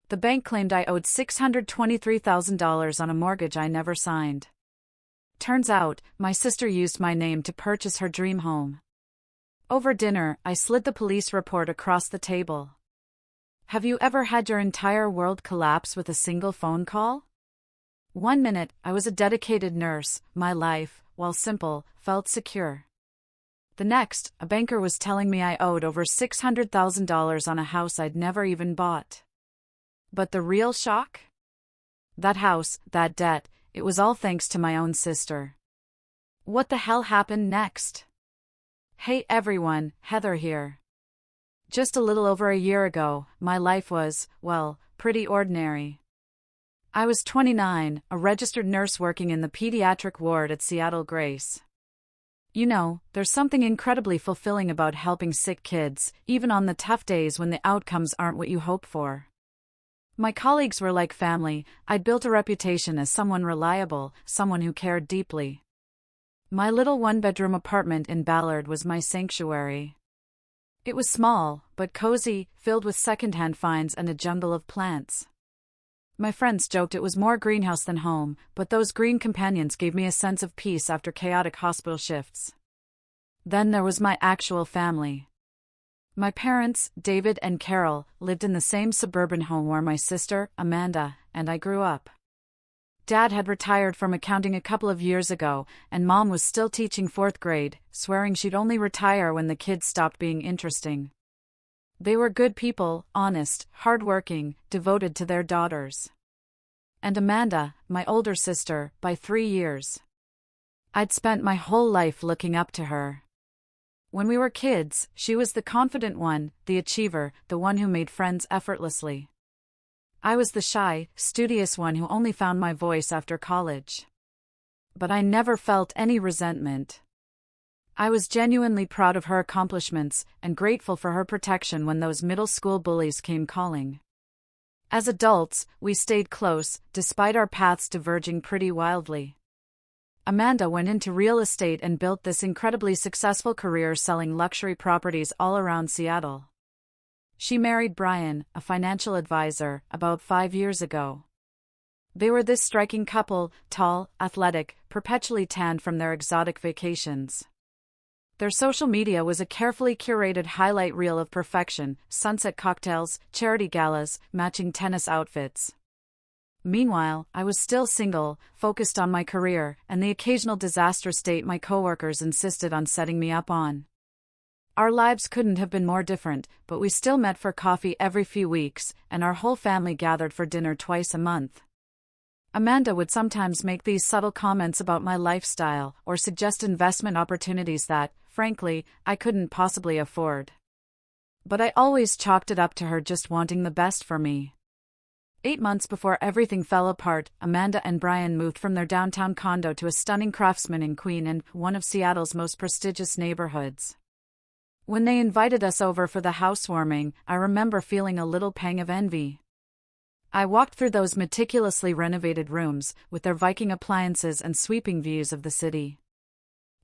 The bank claimed I owed $623,000 on a mortgage I never signed. Turns out, my sister used my name to purchase her dream home. Over dinner, I slid the police report across the table. Have you ever had your entire world collapse with a single phone call? One minute, I was a dedicated nurse, my life, while simple, felt secure. The next, a banker was telling me I owed over $600,000 on a house I'd never even bought. But the real shock? That house, that debt, it was all thanks to my own sister. What the hell happened next? Hey everyone, Heather here. Just a little over a year ago, my life was, well, pretty ordinary. I was 29, a registered nurse working in the pediatric ward at Seattle Grace. You know, there's something incredibly fulfilling about helping sick kids, even on the tough days when the outcomes aren't what you hope for. My colleagues were like family. I'd built a reputation as someone reliable, someone who cared deeply. My little one-bedroom apartment in Ballard was my sanctuary. It was small, but cozy, filled with second-hand finds and a jungle of plants. My friends joked it was more greenhouse than home, but those green companions gave me a sense of peace after chaotic hospital shifts. Then there was my actual family. My parents, David and Carol, lived in the same suburban home where my sister, Amanda, and I grew up. Dad had retired from accounting a couple of years ago, and Mom was still teaching 4th grade, swearing she'd only retire when the kids stopped being interesting. They were good people, honest, hardworking, devoted to their daughters. And Amanda, my older sister, by 3 years. I'd spent my whole life looking up to her. When we were kids, she was the confident one, the achiever, the one who made friends effortlessly. I was the shy, studious one who only found my voice after college. But I never felt any resentment. I was genuinely proud of her accomplishments and grateful for her protection when those middle school bullies came calling. As adults, we stayed close, despite our paths diverging pretty wildly. Amanda went into real estate and built this incredibly successful career selling luxury properties all around Seattle. She married Brian, a financial advisor, about 5 years ago. They were this striking couple, tall, athletic, perpetually tanned from their exotic vacations. Their social media was a carefully curated highlight reel of perfection, sunset cocktails, charity galas, matching tennis outfits. Meanwhile, I was still single, focused on my career, and the occasional disastrous date my coworkers insisted on setting me up on. Our lives couldn't have been more different, but we still met for coffee every few weeks, and our whole family gathered for dinner twice a month. Amanda would sometimes make these subtle comments about my lifestyle, or suggest investment opportunities that, frankly, I couldn't possibly afford. But I always chalked it up to her just wanting the best for me. 8 months before everything fell apart, Amanda and Brian moved from their downtown condo to a stunning Craftsman in Queen and one of Seattle's most prestigious neighborhoods. When they invited us over for the housewarming, I remember feeling a little pang of envy. I walked through those meticulously renovated rooms, with their Viking appliances and sweeping views of the city.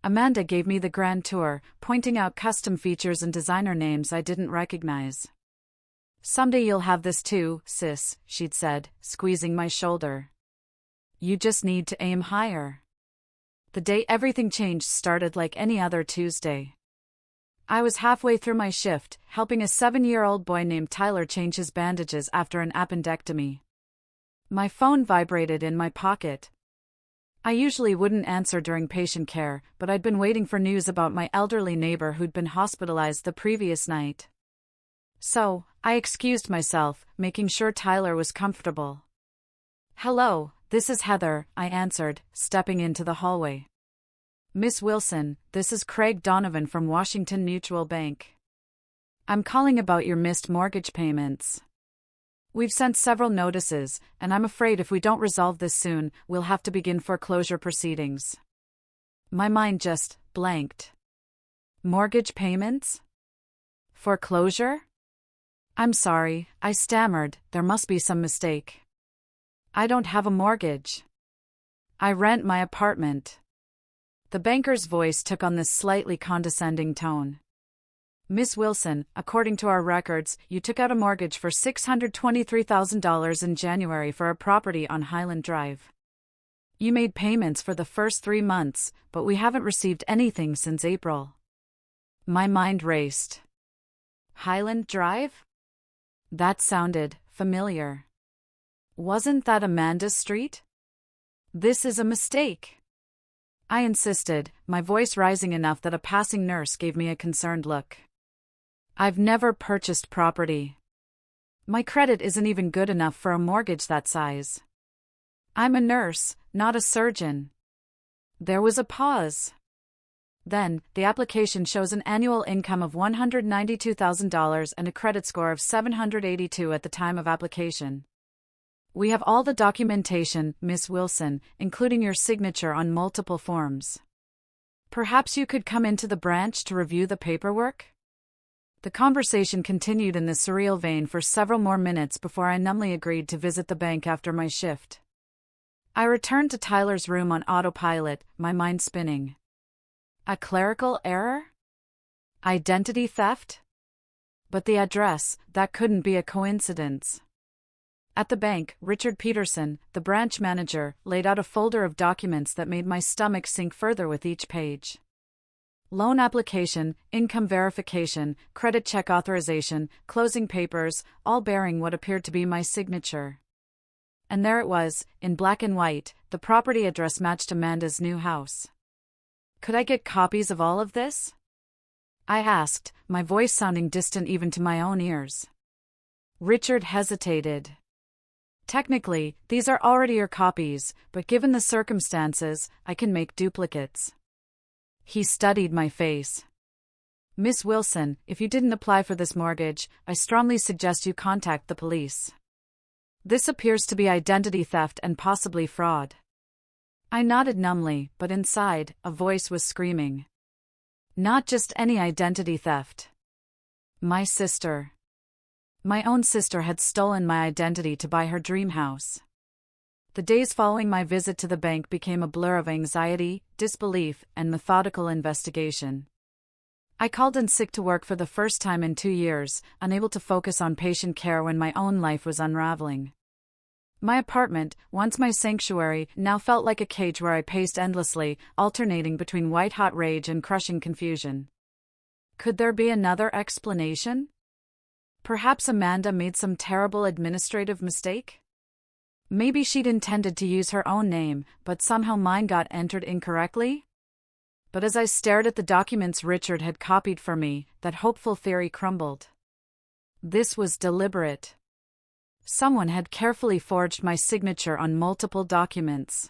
Amanda gave me the grand tour, pointing out custom features and designer names I didn't recognize. "Someday you'll have this too, sis," she'd said, squeezing my shoulder. "You just need to aim higher." The day everything changed started like any other Tuesday. I was halfway through my shift, helping a 7-year-old boy named Tyler change his bandages after an appendectomy. My phone vibrated in my pocket. I usually wouldn't answer during patient care, but I'd been waiting for news about my elderly neighbor who'd been hospitalized the previous night. So, I excused myself, making sure Tyler was comfortable. "Hello, this is Heather," I answered, stepping into the hallway. "Miss Wilson, this is Craig Donovan from Washington Mutual Bank. I'm calling about your missed mortgage payments. We've sent several notices, and I'm afraid if we don't resolve this soon, we'll have to begin foreclosure proceedings." My mind just blanked. Mortgage payments? Foreclosure? "I'm sorry," I stammered, "there must be some mistake. I don't have a mortgage. I rent my apartment." The banker's voice took on this slightly condescending tone. Miss Wilson, according to our records, you took out a mortgage for $623,000 in January for a property on Highland Drive. You made payments for the first 3 months, but we haven't received anything since April. My mind raced. Highland Drive? That sounded familiar. Wasn't that Amanda Street? This is a mistake. I insisted, my voice rising enough that a passing nurse gave me a concerned look. I've never purchased property. My credit isn't even good enough for a mortgage that size. I'm a nurse, not a surgeon. There was a pause. Then, the application shows an annual income of $192,000 and a credit score of 782 at the time of application. We have all the documentation, Miss Wilson, including your signature on multiple forms. Perhaps you could come into the branch to review the paperwork? The conversation continued in this surreal vein for several more minutes before I numbly agreed to visit the bank after my shift. I returned to Tyler's room on autopilot, my mind spinning. A clerical error? Identity theft? But the address, that couldn't be a coincidence. At the bank, Richard Peterson, the branch manager, laid out a folder of documents that made my stomach sink further with each page. Loan application, income verification, credit check authorization, closing papers, all bearing what appeared to be my signature. And there it was, in black and white, the property address matched Amanda's new house. Could I get copies of all of this? I asked, my voice sounding distant even to my own ears. Richard hesitated. Technically, these are already your copies, but given the circumstances, I can make duplicates. He studied my face. Miss Wilson, if you didn't apply for this mortgage, I strongly suggest you contact the police. This appears to be identity theft and possibly fraud. I nodded numbly, but inside, a voice was screaming. Not just any identity theft. My sister. My own sister had stolen my identity to buy her dream house. The days following my visit to the bank became a blur of anxiety, disbelief, and methodical investigation. I called in sick to work for the first time in 2 years, unable to focus on patient care when my own life was unraveling. My apartment, once my sanctuary, now felt like a cage where I paced endlessly, alternating between white-hot rage and crushing confusion. Could there be another explanation? Perhaps Amanda made some terrible administrative mistake? Maybe she'd intended to use her own name, but somehow mine got entered incorrectly? But as I stared at the documents Richard had copied for me, that hopeful theory crumbled. This was deliberate. Someone had carefully forged my signature on multiple documents.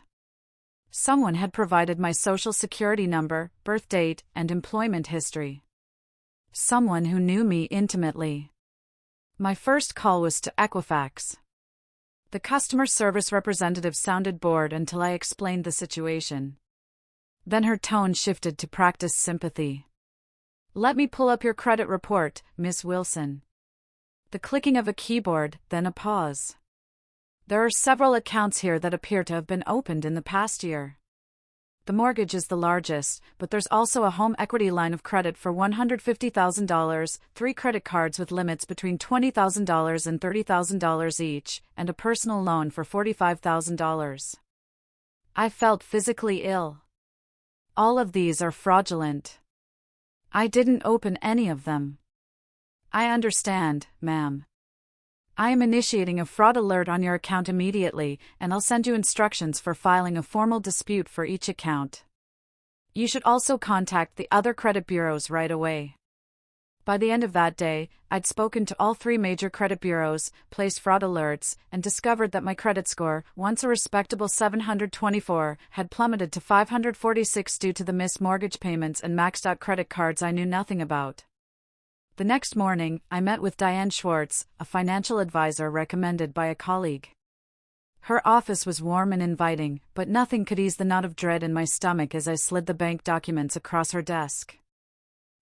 Someone had provided my social security number, birth date, and employment history. Someone who knew me intimately. My first call was to Equifax. The customer service representative sounded bored until I explained the situation. Then her tone shifted to practiced sympathy. Let me pull up your credit report, Miss Wilson. The clicking of a keyboard, then a pause. There are several accounts here that appear to have been opened in the past year. The mortgage is the largest, but there's also a home equity line of credit for $150,000, 3 credit cards with limits between $20,000 and $30,000 each, and a personal loan for $45,000. I felt physically ill. All of these are fraudulent. I didn't open any of them. I understand, ma'am. I am initiating a fraud alert on your account immediately, and I'll send you instructions for filing a formal dispute for each account. You should also contact the other credit bureaus right away. By the end of that day, I'd spoken to all 3 major credit bureaus, placed fraud alerts, and discovered that my credit score, once a respectable 724, had plummeted to 546 due to the missed mortgage payments and maxed out credit cards I knew nothing about. The next morning, I met with Diane Schwartz, a financial advisor recommended by a colleague. Her office was warm and inviting, but nothing could ease the knot of dread in my stomach as I slid the bank documents across her desk.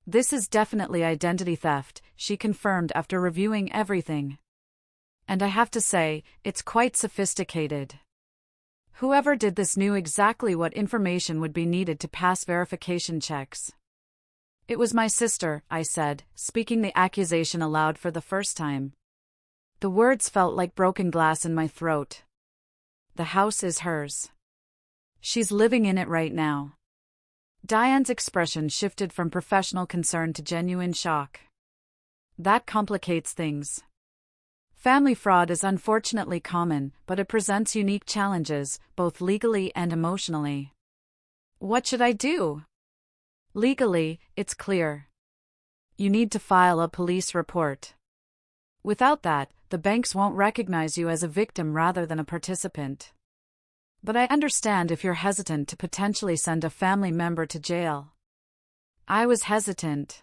This is definitely identity theft, she confirmed after reviewing everything. And I have to say, it's quite sophisticated. Whoever did this knew exactly what information would be needed to pass verification checks. It was my sister, I said, speaking the accusation aloud for the first time. The words felt like broken glass in my throat. The house is hers. She's living in it right now. Diane's expression shifted from professional concern to genuine shock. That complicates things. Family fraud is unfortunately common, but it presents unique challenges, both legally and emotionally. What should I do? Legally, it's clear. You need to file a police report. Without that, the banks won't recognize you as a victim rather than a participant. But I understand if you're hesitant to potentially send a family member to jail. I was hesitant.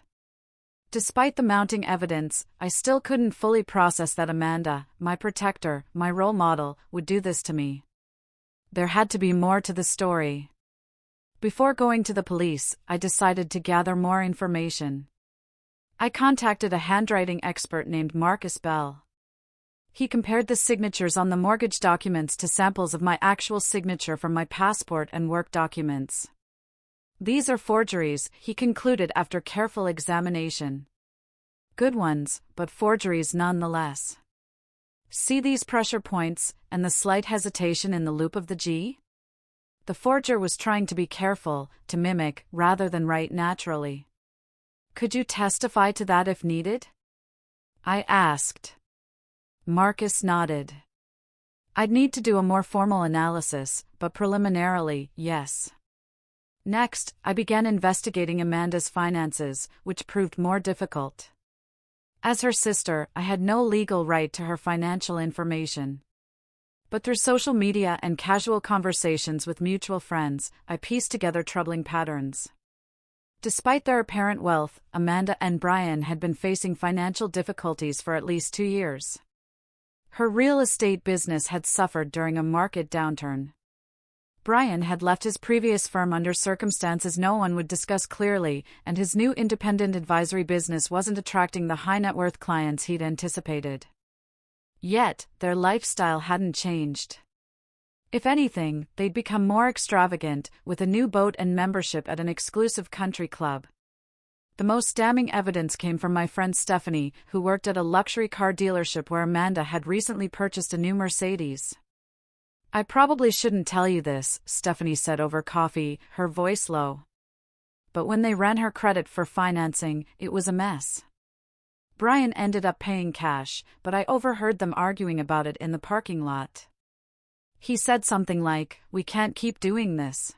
Despite the mounting evidence, I still couldn't fully process that Amanda, my protector, my role model, would do this to me. There had to be more to the story. Before going to the police, I decided to gather more information. I contacted a handwriting expert named Marcus Bell. He compared the signatures on the mortgage documents to samples of my actual signature from my passport and work documents. These are forgeries, he concluded after careful examination. Good ones, but forgeries nonetheless. See these pressure points, and the slight hesitation in the loop of the G? The forger was trying to be careful, to mimic, rather than write naturally. Could you testify to that if needed? I asked. Marcus nodded. I'd need to do a more formal analysis, but preliminarily, yes. Next, I began investigating Amanda's finances, which proved more difficult. As her sister, I had no legal right to her financial information. But through social media and casual conversations with mutual friends, I pieced together troubling patterns. Despite their apparent wealth, Amanda and Brian had been facing financial difficulties for at least 2 years. Her real estate business had suffered during a market downturn. Brian had left his previous firm under circumstances no one would discuss clearly, and his new independent advisory business wasn't attracting the high-net-worth clients he'd anticipated. Yet, their lifestyle hadn't changed. If anything, they'd become more extravagant, with a new boat and membership at an exclusive country club. The most damning evidence came from my friend Stephanie, who worked at a luxury car dealership where Amanda had recently purchased a new Mercedes. I probably shouldn't tell you this, Stephanie said over coffee, her voice low. But when they ran her credit for financing, it was a mess. Brian ended up paying cash, but I overheard them arguing about it in the parking lot. He said something like, "We can't keep doing this."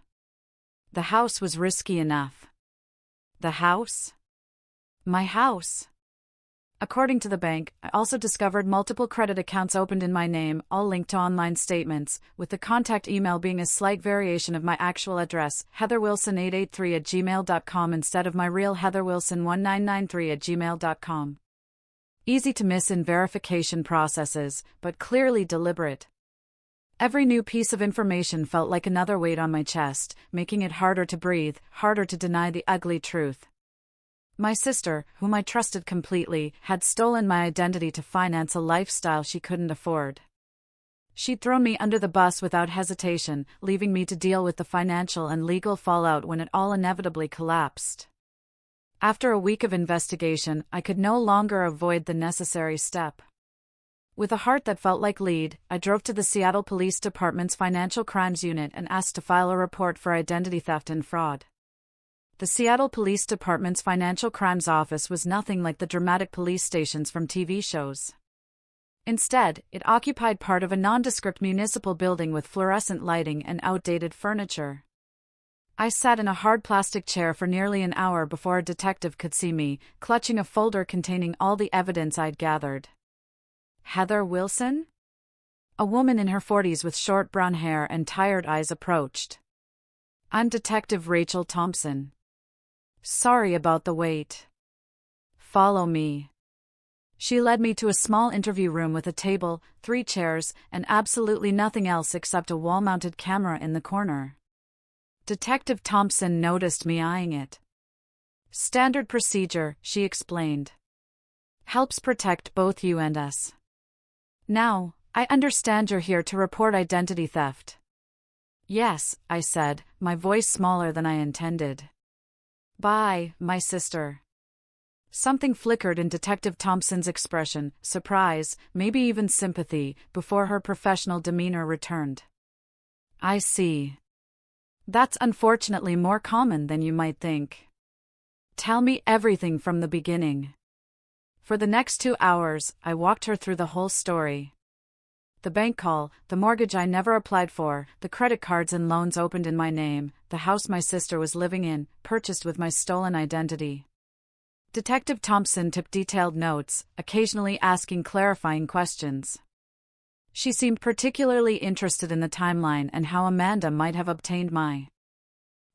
The house was risky enough. The house? My house. According to the bank, I also discovered multiple credit accounts opened in my name, all linked to online statements, with the contact email being a slight variation of my actual address, heatherwilson883@gmail.com instead of my real heatherwilson1993@gmail.com. Easy to miss in verification processes, but clearly deliberate. Every new piece of information felt like another weight on my chest, making it harder to breathe, harder to deny the ugly truth. My sister, whom I trusted completely, had stolen my identity to finance a lifestyle she couldn't afford. She'd thrown me under the bus without hesitation, leaving me to deal with the financial and legal fallout when it all inevitably collapsed. After a week of investigation, I could no longer avoid the necessary step. With a heart that felt like lead, I drove to the Seattle Police Department's Financial Crimes Unit and asked to file a report for identity theft and fraud. The Seattle Police Department's Financial Crimes Office was nothing like the dramatic police stations from TV shows. Instead, it occupied part of a nondescript municipal building with fluorescent lighting and outdated furniture. I sat in a hard plastic chair for nearly an hour before a detective could see me, clutching a folder containing all the evidence I'd gathered. Heather Wilson? A woman in her 40s with short brown hair and tired eyes approached. I'm Detective Rachel Thompson. Sorry about the wait. Follow me. She led me to a small interview room with a table, 3 chairs, and absolutely nothing else except a wall-mounted camera in the corner. Detective Thompson noticed me eyeing it. Standard procedure, she explained. Helps protect both you and us. Now, I understand you're here to report identity theft. Yes, I said, my voice smaller than I intended. Bye, my sister. Something flickered in Detective Thompson's expression, surprise, maybe even sympathy, before her professional demeanor returned. I see. That's unfortunately more common than you might think. Tell me everything from the beginning. For the next 2 hours, I walked her through the whole story. The bank call, the mortgage I never applied for, the credit cards and loans opened in my name, the house my sister was living in, purchased with my stolen identity. Detective Thompson took detailed notes, occasionally asking clarifying questions. She seemed particularly interested in the timeline and how Amanda might have obtained my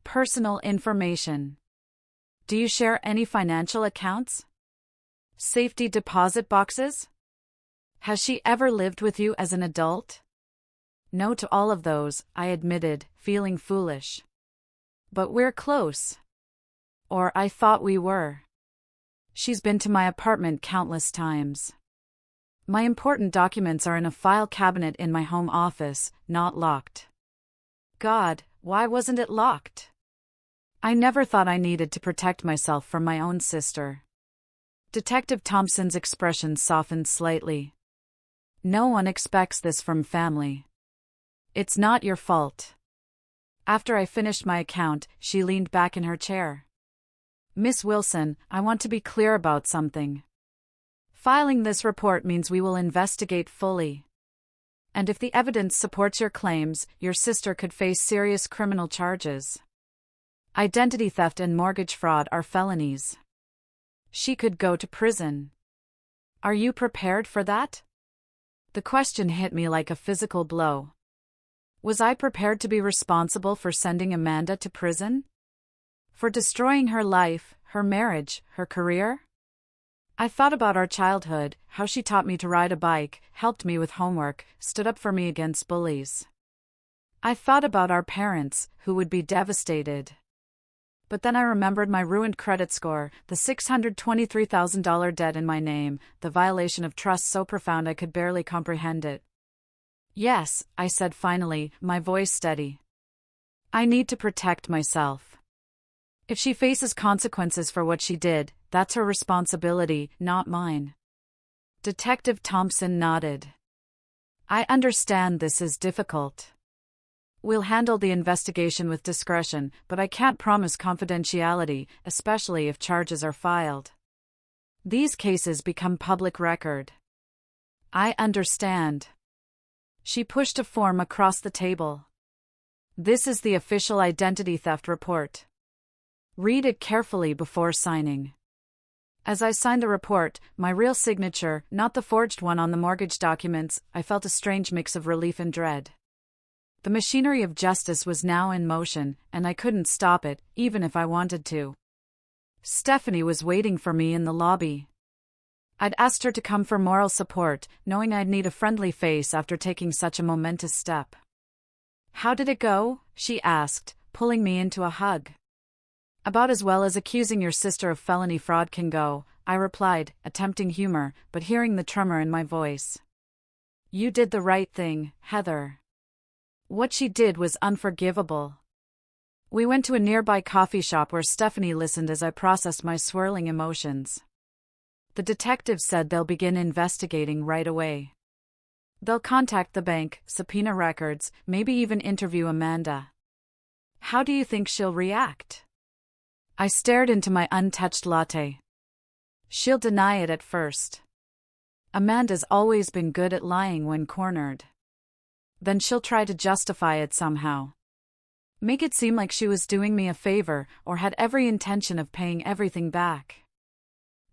personal information. Do you share any financial accounts? Safety deposit boxes? Has she ever lived with you as an adult? No to all of those, I admitted, feeling foolish. But we're close. Or I thought we were. She's been to my apartment countless times. My important documents are in a file cabinet in my home office, not locked. God, why wasn't it locked? I never thought I needed to protect myself from my own sister. Detective Thompson's expression softened slightly. No one expects this from family. It's not your fault. After I finished my account, she leaned back in her chair. Miss Wilson, I want to be clear about something. Filing this report means we will investigate fully. And if the evidence supports your claims, your sister could face serious criminal charges. Identity theft and mortgage fraud are felonies. She could go to prison. Are you prepared for that? The question hit me like a physical blow. Was I prepared to be responsible for sending Amanda to prison? For destroying her life, her marriage, her career? I thought about our childhood, how she taught me to ride a bike, helped me with homework, stood up for me against bullies. I thought about our parents, who would be devastated. But then I remembered my ruined credit score, the $623,000 debt in my name, the violation of trust so profound I could barely comprehend it. Yes, I said finally, my voice steady. I need to protect myself. If she faces consequences for what she did, that's her responsibility, not mine. Detective Thompson nodded. I understand this is difficult. We'll handle the investigation with discretion, but I can't promise confidentiality, especially if charges are filed. These cases become public record. I understand. She pushed a form across the table. This is the official identity theft report. Read it carefully before signing. As I signed the report, my real signature, not the forged one on the mortgage documents, I felt a strange mix of relief and dread. The machinery of justice was now in motion, and I couldn't stop it, even if I wanted to. Stephanie was waiting for me in the lobby. I'd asked her to come for moral support, knowing I'd need a friendly face after taking such a momentous step. How did it go? She asked, pulling me into a hug. About as well as accusing your sister of felony fraud can go, I replied, attempting humor, but hearing the tremor in my voice. You did the right thing, Heather. What she did was unforgivable. We went to a nearby coffee shop where Stephanie listened as I processed my swirling emotions. The detectives said they'll begin investigating right away. They'll contact the bank, subpoena records, maybe even interview Amanda. How do you think she'll react? I stared into my untouched latte. She'll deny it at first. Amanda's always been good at lying when cornered. Then she'll try to justify it somehow. Make it seem like she was doing me a favor or had every intention of paying everything back.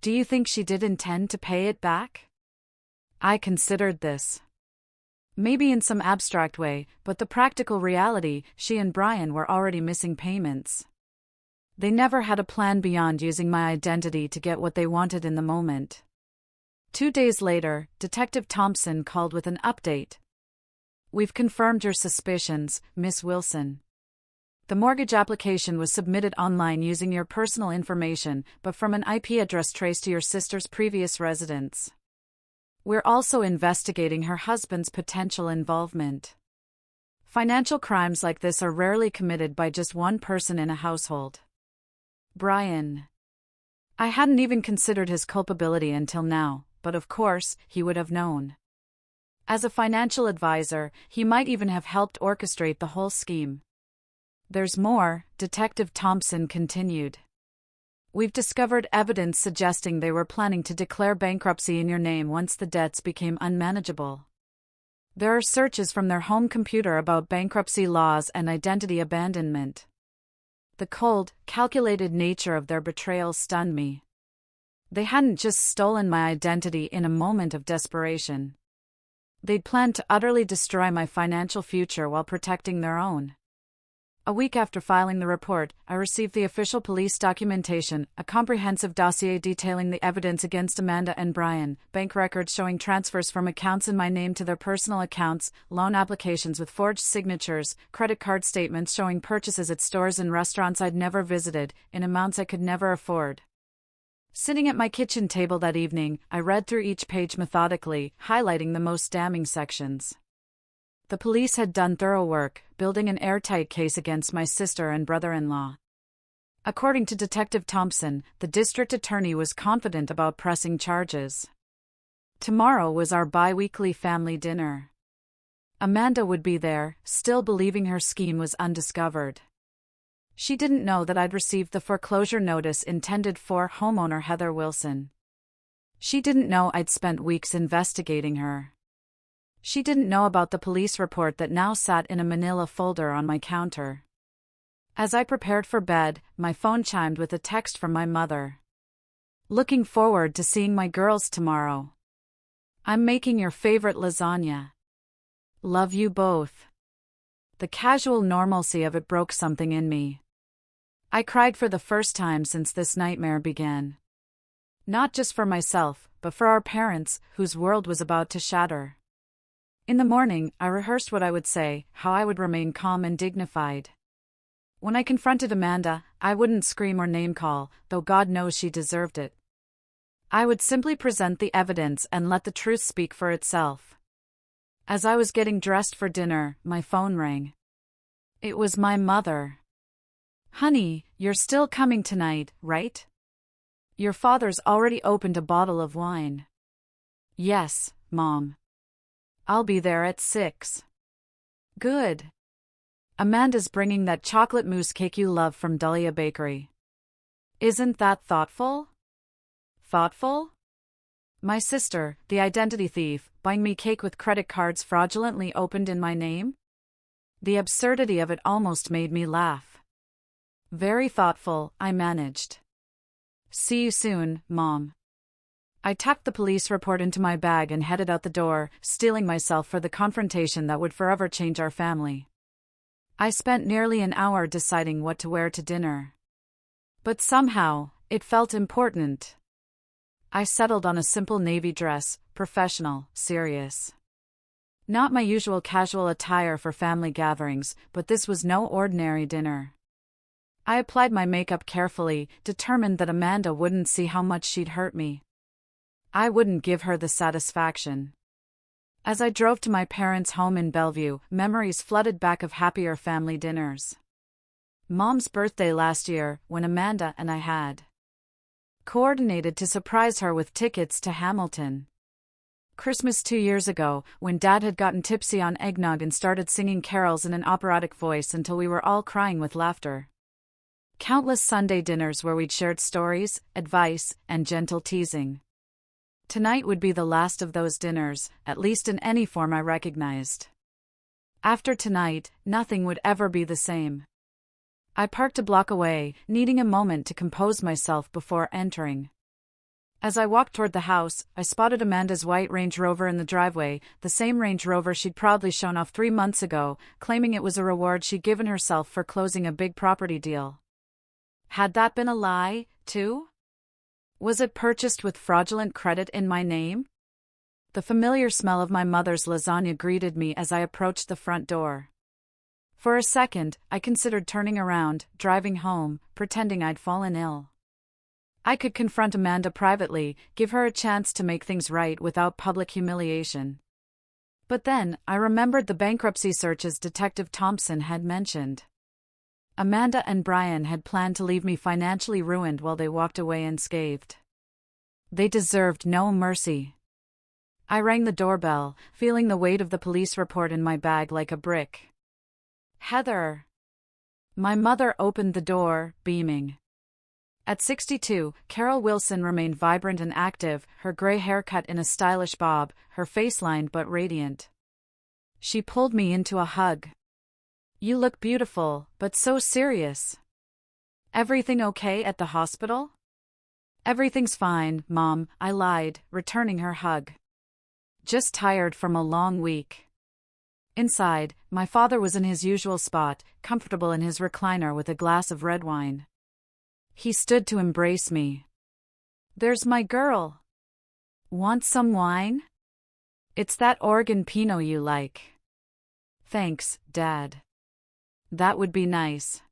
Do you think she did intend to pay it back? I considered this. Maybe in some abstract way, but the practical reality, she and Brian were already missing payments. They never had a plan beyond using my identity to get what they wanted in the moment. 2 days later, Detective Thompson called with an update. We've confirmed your suspicions, Miss Wilson. The mortgage application was submitted online using your personal information, but from an IP address traced to your sister's previous residence. We're also investigating her husband's potential involvement. Financial crimes like this are rarely committed by just one person in a household. Brian. I hadn't even considered his culpability until now, but of course, he would have known. As a financial advisor, he might even have helped orchestrate the whole scheme. There's more, Detective Thompson continued. We've discovered evidence suggesting they were planning to declare bankruptcy in your name once the debts became unmanageable. There are searches from their home computer about bankruptcy laws and identity abandonment. The cold, calculated nature of their betrayal stunned me. They hadn't just stolen my identity in a moment of desperation. They'd planned to utterly destroy my financial future while protecting their own. A week after filing the report, I received the official police documentation, a comprehensive dossier detailing the evidence against Amanda and Brian, bank records showing transfers from accounts in my name to their personal accounts, loan applications with forged signatures, credit card statements showing purchases at stores and restaurants I'd never visited, in amounts I could never afford. Sitting at my kitchen table that evening, I read through each page methodically, highlighting the most damning sections. The police had done thorough work, building an airtight case against my sister and brother-in-law. According to Detective Thompson, the district attorney was confident about pressing charges. Tomorrow was our bi-weekly family dinner. Amanda would be there, still believing her scheme was undiscovered. She didn't know that I'd received the foreclosure notice intended for homeowner Heather Wilson. She didn't know I'd spent weeks investigating her. She didn't know about the police report that now sat in a manila folder on my counter. As I prepared for bed, my phone chimed with a text from my mother. Looking forward to seeing my girls tomorrow. I'm making your favorite lasagna. Love you both. The casual normalcy of it broke something in me. I cried for the first time since this nightmare began. Not just for myself, but for our parents, whose world was about to shatter. In the morning, I rehearsed what I would say, how I would remain calm and dignified. When I confronted Amanda, I wouldn't scream or name-call, though God knows she deserved it. I would simply present the evidence and let the truth speak for itself. As I was getting dressed for dinner, my phone rang. It was my mother. Honey, you're still coming tonight, right? Your father's already opened a bottle of wine. Yes, Mom. I'll be there at 6. Good. Amanda's bringing that chocolate mousse cake you love from Dahlia Bakery. Isn't that thoughtful? Thoughtful? My sister, the identity thief, buying me cake with credit cards fraudulently opened in my name? The absurdity of it almost made me laugh. Very thoughtful, I managed. See you soon, Mom. I tucked the police report into my bag and headed out the door, steeling myself for the confrontation that would forever change our family. I spent nearly an hour deciding what to wear to dinner. But somehow, it felt important. I settled on a simple navy dress, professional, serious. Not my usual casual attire for family gatherings, but this was no ordinary dinner. I applied my makeup carefully, determined that Amanda wouldn't see how much she'd hurt me. I wouldn't give her the satisfaction. As I drove to my parents' home in Bellevue, memories flooded back of happier family dinners. Mom's birthday last year, when Amanda and I had coordinated to surprise her with tickets to Hamilton. Christmas 2 years ago, when Dad had gotten tipsy on eggnog and started singing carols in an operatic voice until we were all crying with laughter. Countless Sunday dinners where we'd shared stories, advice, and gentle teasing. Tonight would be the last of those dinners, at least in any form I recognized. After tonight, nothing would ever be the same. I parked a block away, needing a moment to compose myself before entering. As I walked toward the house, I spotted Amanda's white Range Rover in the driveway, the same Range Rover she'd proudly shown off 3 months ago, claiming it was a reward she'd given herself for closing a big property deal. Had that been a lie, too? Was it purchased with fraudulent credit in my name? The familiar smell of my mother's lasagna greeted me as I approached the front door. For a second, I considered turning around, driving home, pretending I'd fallen ill. I could confront Amanda privately, give her a chance to make things right without public humiliation. But then, I remembered the bankruptcy searches Detective Thompson had mentioned. Amanda and Brian had planned to leave me financially ruined while they walked away unscathed. They deserved no mercy. I rang the doorbell, feeling the weight of the police report in my bag like a brick. Heather. My mother opened the door, beaming. At 62, Carol Wilson remained vibrant and active, her gray hair cut in a stylish bob, her face lined but radiant. She pulled me into a hug. You look beautiful, but so serious. Everything okay at the hospital? Everything's fine, Mom, I lied, returning her hug. Just tired from a long week. Inside, my father was in his usual spot, comfortable in his recliner with a glass of red wine. He stood to embrace me. There's my girl. Want some wine? It's that Oregon Pinot you like. Thanks, Dad. That would be nice.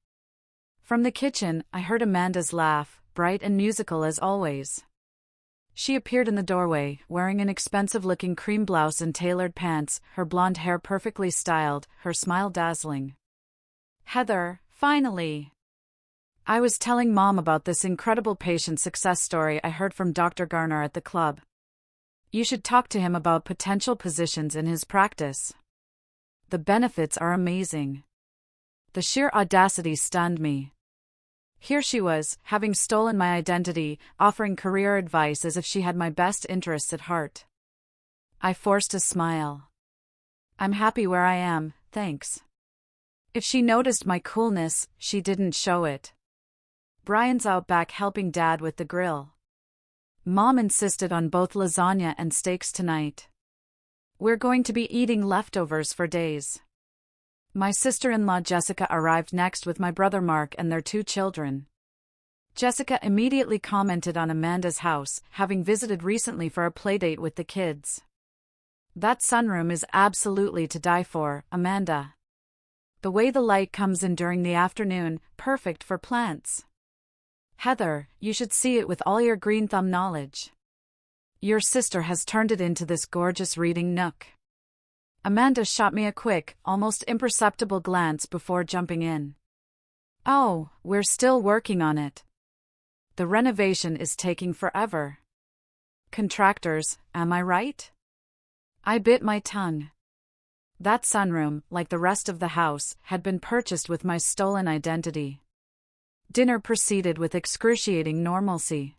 From the kitchen, I heard Amanda's laugh, bright and musical as always. She appeared in the doorway, wearing an expensive-looking cream blouse and tailored pants, her blonde hair perfectly styled, her smile dazzling. Heather, finally! I was telling Mom about this incredible patient success story I heard from Dr. Garner at the club. You should talk to him about potential positions in his practice. The benefits are amazing. The sheer audacity stunned me. Here she was, having stolen my identity, offering career advice as if she had my best interests at heart. I forced a smile. I'm happy where I am, thanks. If she noticed my coolness, she didn't show it. Brian's out back helping Dad with the grill. Mom insisted on both lasagna and steaks tonight. We're going to be eating leftovers for days. My sister-in-law Jessica arrived next with my brother Mark and their 2 children. Jessica immediately commented on Amanda's house, having visited recently for a playdate with the kids. That sunroom is absolutely to die for, Amanda. The way the light comes in during the afternoon, perfect for plants. Heather, you should see it with all your green thumb knowledge. Your sister has turned it into this gorgeous reading nook. Amanda shot me a quick, almost imperceptible glance before jumping in. Oh, we're still working on it. The renovation is taking forever. Contractors, am I right? I bit my tongue. That sunroom, like the rest of the house, had been purchased with my stolen identity. Dinner proceeded with excruciating normalcy.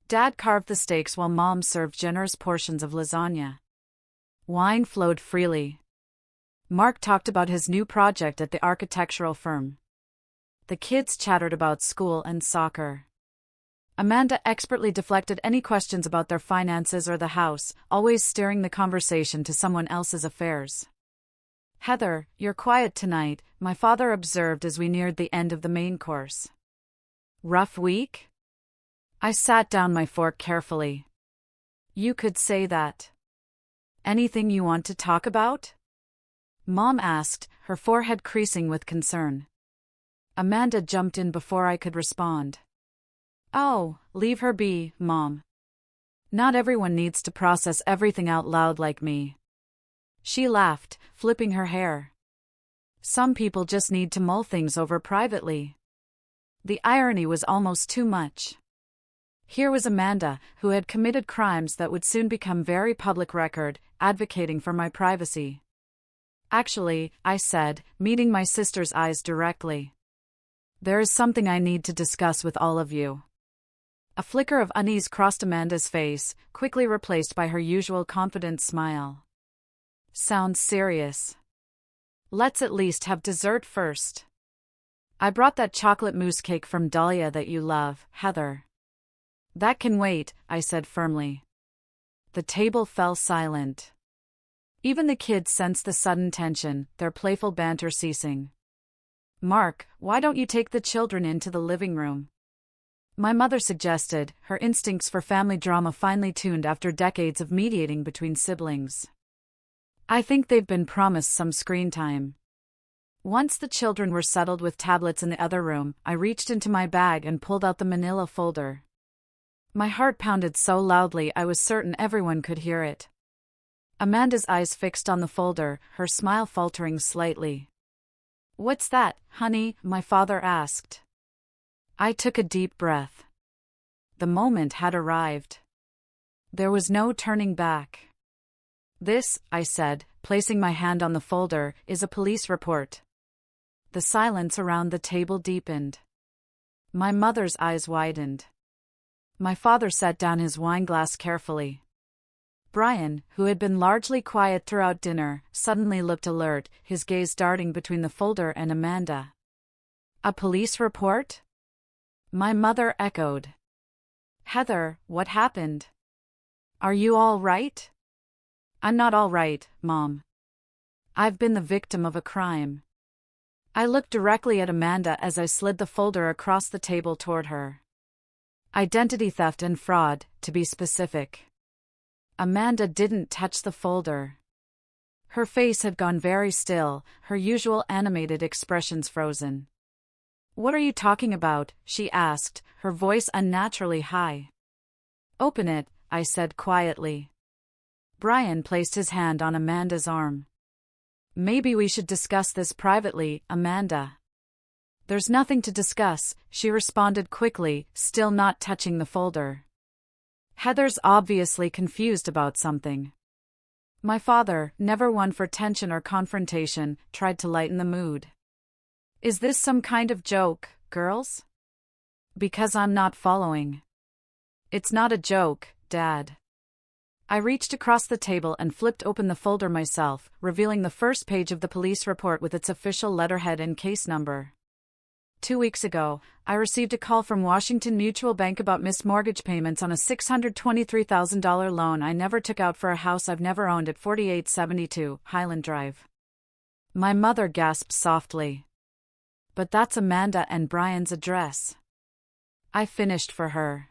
Dad carved the steaks while Mom served generous portions of lasagna. Wine flowed freely. Mark talked about his new project at the architectural firm. The kids chattered about school and soccer. Amanda expertly deflected any questions about their finances or the house, always steering the conversation to someone else's affairs. Heather, you're quiet tonight, my father observed as we neared the end of the main course. Rough week? I sat down my fork carefully. You could say that. Anything you want to talk about? Mom asked, her forehead creasing with concern. Amanda jumped in before I could respond. Oh, leave her be, Mom. Not everyone needs to process everything out loud like me. She laughed, flipping her hair. Some people just need to mull things over privately. The irony was almost too much. Here was Amanda, who had committed crimes that would soon become very public record, advocating for my privacy. Actually, I said, meeting my sister's eyes directly. There is something I need to discuss with all of you. A flicker of unease crossed Amanda's face, quickly replaced by her usual confident smile. Sounds serious. Let's at least have dessert first. I brought that chocolate mousse cake from Dahlia that you love, Heather. That can wait, I said firmly. The table fell silent. Even the kids sensed the sudden tension, their playful banter ceasing. Mark, why don't you take the children into the living room? My mother suggested, her instincts for family drama finely tuned after decades of mediating between siblings. I think they've been promised some screen time. Once the children were settled with tablets in the other room, I reached into my bag and pulled out the manila folder. My heart pounded so loudly I was certain everyone could hear it. Amanda's eyes fixed on the folder, her smile faltering slightly. "What's that, honey?" my father asked. I took a deep breath. The moment had arrived. There was no turning back. "This," I said, placing my hand on the folder, "is a police report." The silence around the table deepened. My mother's eyes widened. My father set down his wineglass carefully. Brian, who had been largely quiet throughout dinner, suddenly looked alert, his gaze darting between the folder and Amanda. "A police report?" My mother echoed. "Heather, what happened? Are you all right?" "I'm not all right, Mom. I've been the victim of a crime." I looked directly at Amanda as I slid the folder across the table toward her. Identity theft and fraud, to be specific. Amanda didn't touch the folder. Her face had gone very still, her usual animated expressions frozen. "What are you talking about?" she asked, her voice unnaturally high. "Open it," I said quietly. Brian placed his hand on Amanda's arm. "Maybe we should discuss this privately, Amanda." "There's nothing to discuss," she responded quickly, still not touching the folder. "Heather's obviously confused about something." My father, never one for tension or confrontation, tried to lighten the mood. "Is this some kind of joke, girls? Because I'm not following." "It's not a joke, Dad." I reached across the table and flipped open the folder myself, revealing the first page of the police report with its official letterhead and case number. 2 weeks ago, I received a call from Washington Mutual Bank about missed mortgage payments on a $623,000 loan I never took out for a house I've never owned at 4872 Highland Drive. My mother gasped softly. "But that's Amanda and Brian's address." I finished for her.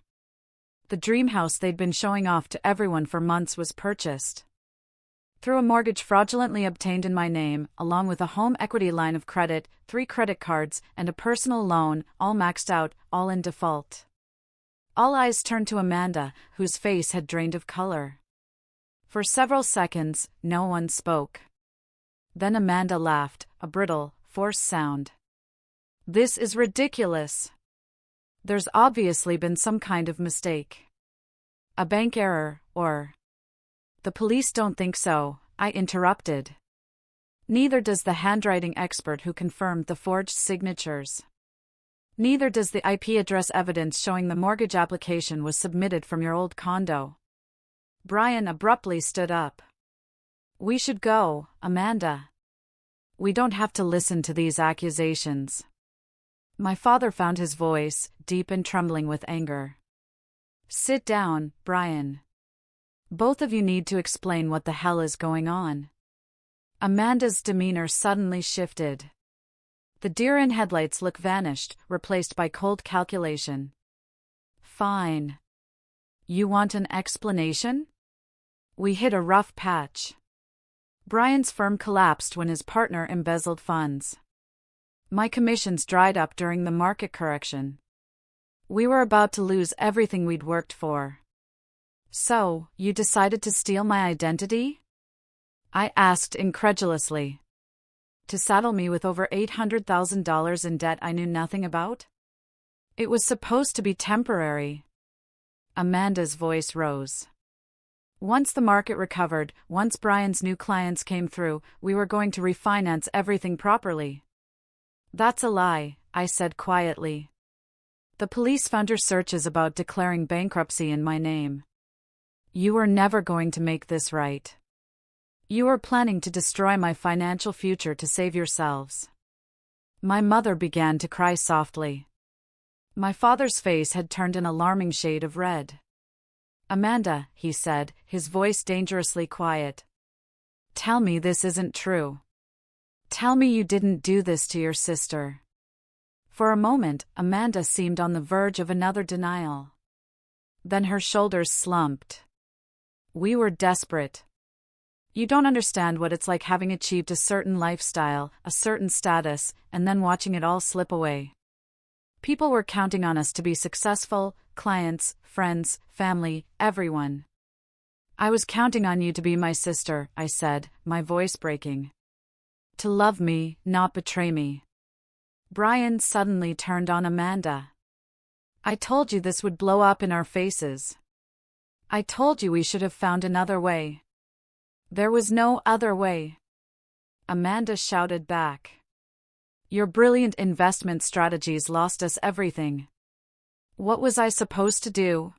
The dream house they'd been showing off to everyone for months was purchased. Through a mortgage fraudulently obtained in my name, along with a home equity line of credit, 3 credit cards, and a personal loan, all maxed out, all in default. All eyes turned to Amanda, whose face had drained of color. For several seconds, no one spoke. Then Amanda laughed, a brittle, forced sound. "This is ridiculous. There's obviously been some kind of mistake. A bank error, or—" "The police don't think so," I interrupted. "Neither does the handwriting expert who confirmed the forged signatures. Neither does the IP address evidence showing the mortgage application was submitted from your old condo." Brian abruptly stood up. "We should go, Amanda. We don't have to listen to these accusations." My father found his voice, deep and trembling with anger. "Sit down, Brian. Both of you need to explain what the hell is going on." Amanda's demeanor suddenly shifted. The deer-in-headlights look vanished, replaced by cold calculation. "Fine. You want an explanation? We hit a rough patch. Brian's firm collapsed when his partner embezzled funds. My commissions dried up during the market correction. We were about to lose everything we'd worked for. So, you decided to steal my identity?" I asked incredulously. "To saddle me with over $800,000 in debt I knew nothing about? It was supposed to be temporary." Amanda's voice rose. "Once the market recovered, once Brian's new clients came through, we were going to refinance everything properly." "That's a lie," I said quietly. "The police found your searches about declaring bankruptcy in my name. You were never going to make this right. You were planning to destroy my financial future to save yourselves." My mother began to cry softly. My father's face had turned an alarming shade of red. "Amanda," he said, his voice dangerously quiet. "Tell me this isn't true. Tell me you didn't do this to your sister." For a moment, Amanda seemed on the verge of another denial. Then her shoulders slumped. "We were desperate. You don't understand what it's like having achieved a certain lifestyle, a certain status, and then watching it all slip away. People were counting on us to be successful, clients, friends, family, everyone. I was counting on you to be my sister," I said, my voice breaking. "To love me, not betray me. Brian suddenly turned on Amanda. I told you this would blow up in our faces. I told you we should have found another way. There was no other way. Amanda shouted back. Your brilliant investment strategies lost us everything. What was I supposed to do?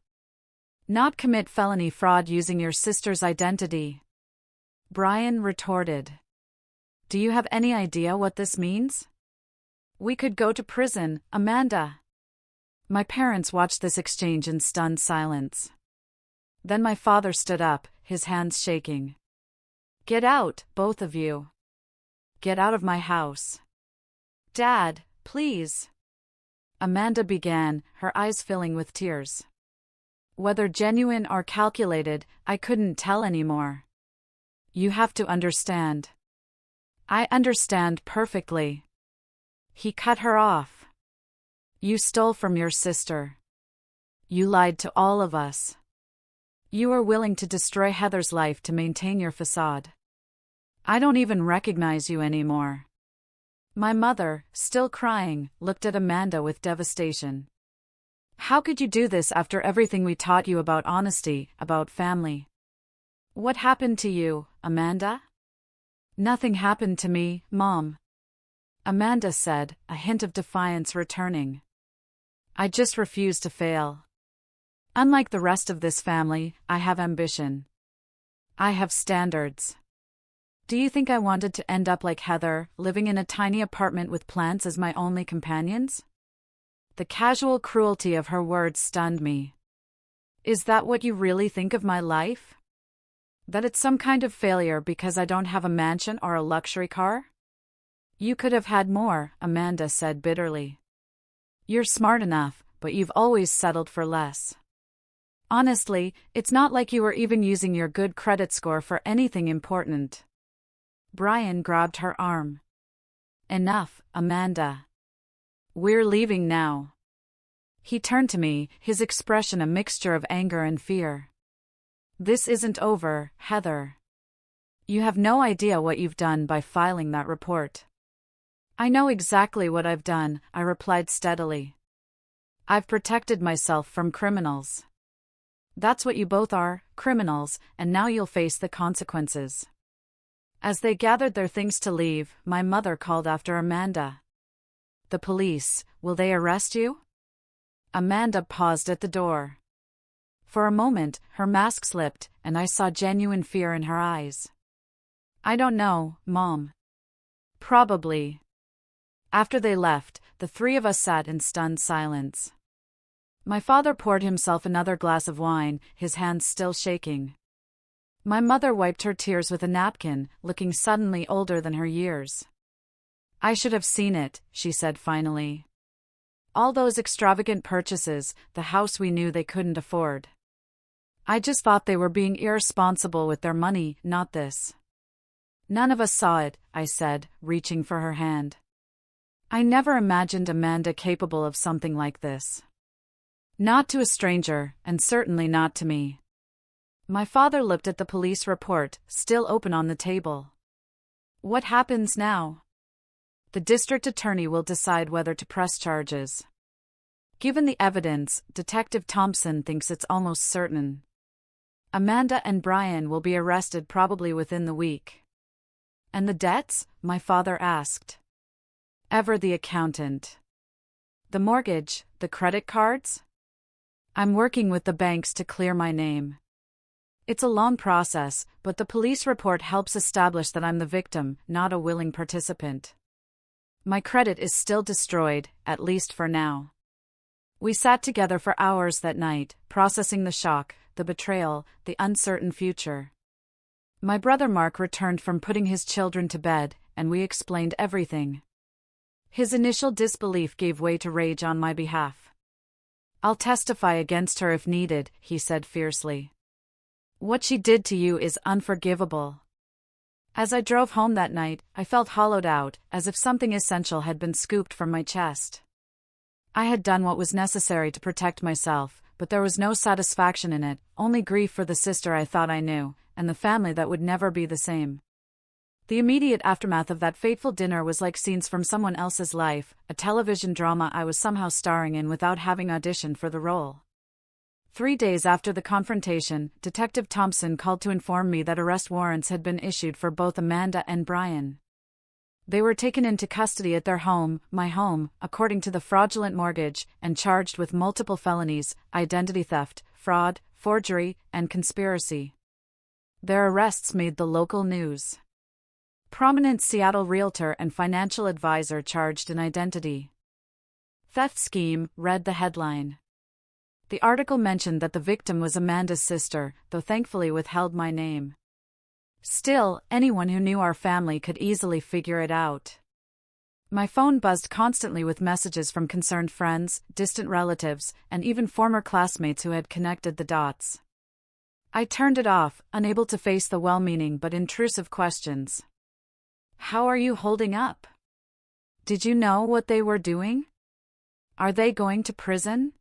Not commit felony fraud using your sister's identity. Brian retorted. Do you have any idea what this means? We could go to prison, Amanda. My parents watched this exchange in stunned silence. Then my father stood up, his hands shaking. Get out, both of you. Get out of my house. Dad, please. Amanda began, her eyes filling with tears. Whether genuine or calculated, I couldn't tell anymore. You have to understand. I understand perfectly. He cut her off. You stole from your sister. You lied to all of us. You were willing to destroy Heather's life to maintain your facade. I don't even recognize you anymore. My mother, still crying, looked at Amanda with devastation. How could you do this after everything we taught you about honesty, about family? What happened to you, Amanda? Nothing happened to me, Mom. Amanda said, a hint of defiance returning. I just refuse to fail. Unlike the rest of this family, I have ambition. I have standards. Do you think I wanted to end up like Heather, living in a tiny apartment with plants as my only companions? The casual cruelty of her words stunned me. Is that what you really think of my life? That it's some kind of failure because I don't have a mansion or a luxury car? You could have had more, Amanda said bitterly. You're smart enough, but you've always settled for less. Honestly, it's not like you were even using your good credit score for anything important. Brian grabbed her arm. Enough, Amanda. We're leaving now. He turned to me, his expression a mixture of anger and fear. This isn't over, Heather. You have no idea what you've done by filing that report. I know exactly what I've done, I replied steadily. I've protected myself from criminals. That's what you both are, criminals, and now you'll face the consequences. As they gathered their things to leave, my mother called after Amanda. The police, will they arrest you? Amanda paused at the door. For a moment, her mask slipped, and I saw genuine fear in her eyes. I don't know, Mom. Probably. After they left, the three of us sat in stunned silence. My father poured himself another glass of wine, his hands still shaking. My mother wiped her tears with a napkin, looking suddenly older than her years. I should have seen it, she said finally. All those extravagant purchases, the house we knew they couldn't afford. I just thought they were being irresponsible with their money, not this. None of us saw it, I said, reaching for her hand. I never imagined Amanda capable of something like this. Not to a stranger, and certainly not to me. My father looked at the police report, still open on the table. What happens now? The district attorney will decide whether to press charges. Given the evidence, Detective Thompson thinks it's almost certain. Amanda and Brian will be arrested probably within the week. And the debts? My father asked. Ever the accountant. The mortgage, the credit cards? I'm working with the banks to clear my name. It's a long process, but the police report helps establish that I'm the victim, not a willing participant. My credit is still destroyed, at least for now. We sat together for hours that night, processing the shock, the betrayal, the uncertain future. My brother Mark returned from putting his children to bed, and we explained everything. His initial disbelief gave way to rage on my behalf. I'll testify against her if needed, he said fiercely. What she did to you is unforgivable. As I drove home that night, I felt hollowed out, as if something essential had been scooped from my chest. I had done what was necessary to protect myself, but there was no satisfaction in it, only grief for the sister I thought I knew, and the family that would never be the same. The immediate aftermath of that fateful dinner was like scenes from someone else's life, a television drama I was somehow starring in without having auditioned for the role. 3 days after the confrontation, Detective Thompson called to inform me that arrest warrants had been issued for both Amanda and Brian. They were taken into custody at their home, my home, according to the fraudulent mortgage, and charged with multiple felonies: identity theft, fraud, forgery, and conspiracy. Their arrests made the local news. Prominent Seattle realtor and financial advisor charged in identity theft scheme, read the headline. The article mentioned that the victim was Amanda's sister, though thankfully withheld my name. Still, anyone who knew our family could easily figure it out. My phone buzzed constantly with messages from concerned friends, distant relatives, and even former classmates who had connected the dots. I turned it off, unable to face the well-meaning but intrusive questions. How are you holding up? Did you know what they were doing? Are they going to prison?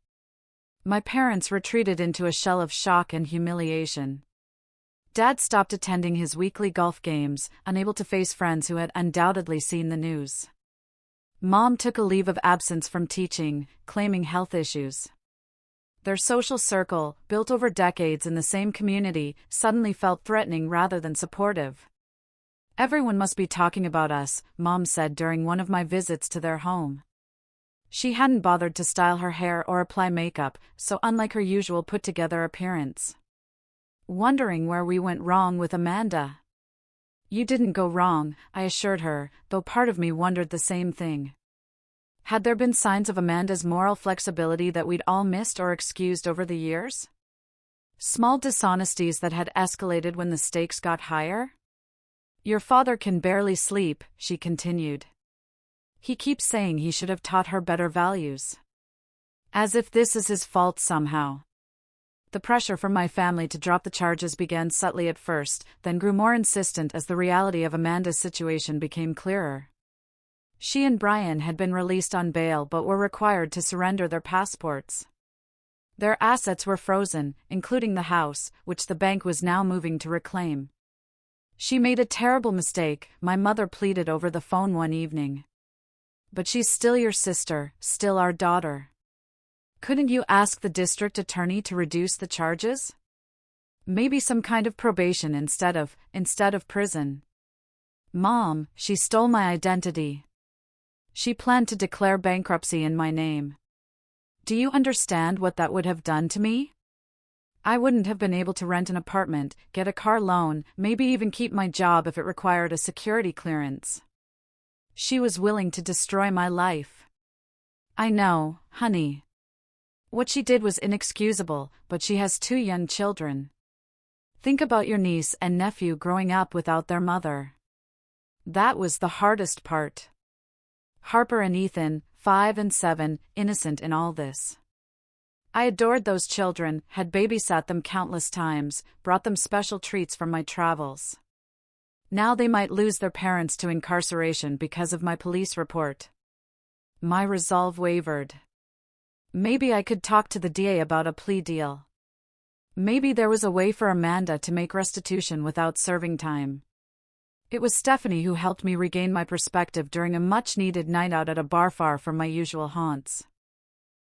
My parents retreated into a shell of shock and humiliation. Dad stopped attending his weekly golf games, unable to face friends who had undoubtedly seen the news. Mom took a leave of absence from teaching, claiming health issues. Their social circle, built over decades in the same community, suddenly felt threatening rather than supportive. Everyone must be talking about us, Mom said during one of my visits to their home. She hadn't bothered to style her hair or apply makeup, so unlike her usual put-together appearance. Wondering where we went wrong with Amanda. You didn't go wrong, I assured her, though part of me wondered the same thing. Had there been signs of Amanda's moral flexibility that we'd all missed or excused over the years? Small dishonesties that had escalated when the stakes got higher? Your father can barely sleep, she continued. He keeps saying he should have taught her better values. As if this is his fault somehow. The pressure from my family to drop the charges began subtly at first, then grew more insistent as the reality of Amanda's situation became clearer. She and Brian had been released on bail but were required to surrender their passports. Their assets were frozen, including the house, which the bank was now moving to reclaim. She made a terrible mistake, my mother pleaded over the phone one evening. But she's still your sister, still our daughter. Couldn't you ask the district attorney to reduce the charges? Maybe some kind of probation instead of prison. Mom, she stole my identity. She planned to declare bankruptcy in my name. Do you understand what that would have done to me? I wouldn't have been able to rent an apartment, get a car loan, maybe even keep my job if it required a security clearance. She was willing to destroy my life. I know, honey. What she did was inexcusable, but she has 2 young children. Think about your niece and nephew growing up without their mother. That was the hardest part. Harper and Ethan, 5 and 7, innocent in all this. I adored those children, had babysat them countless times, brought them special treats from my travels. Now they might lose their parents to incarceration because of my police report. My resolve wavered. Maybe I could talk to the DA about a plea deal. Maybe there was a way for Amanda to make restitution without serving time. It was Stephanie who helped me regain my perspective during a much-needed night out at a bar far from my usual haunts.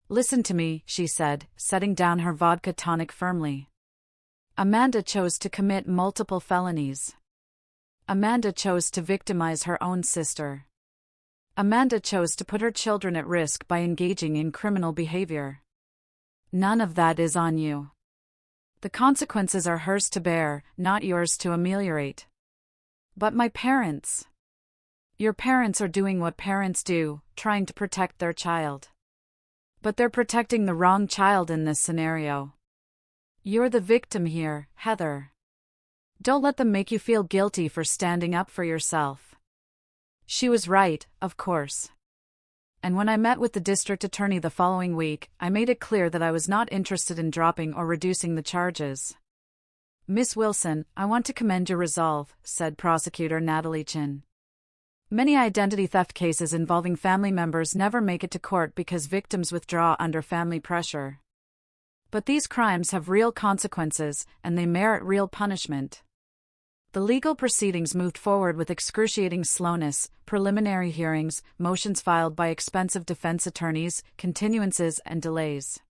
Listen to me, she said, setting down her vodka tonic firmly. Amanda chose to commit multiple felonies. Amanda chose to victimize her own sister. Amanda chose to put her children at risk by engaging in criminal behavior. None of that is on you. The consequences are hers to bear, not yours to ameliorate. But my parents. Your parents are doing what parents do, trying to protect their child. But they're protecting the wrong child in this scenario. You're the victim here, Heather. Don't let them make you feel guilty for standing up for yourself. She was right, of course. And when I met with the district attorney the following week, I made it clear that I was not interested in dropping or reducing the charges. Miss Wilson, I want to commend your resolve, said Prosecutor Natalie Chin. Many identity theft cases involving family members never make it to court because victims withdraw under family pressure. But these crimes have real consequences, and they merit real punishment. The legal proceedings moved forward with excruciating slowness, preliminary hearings, motions filed by expensive defense attorneys, continuances, and delays.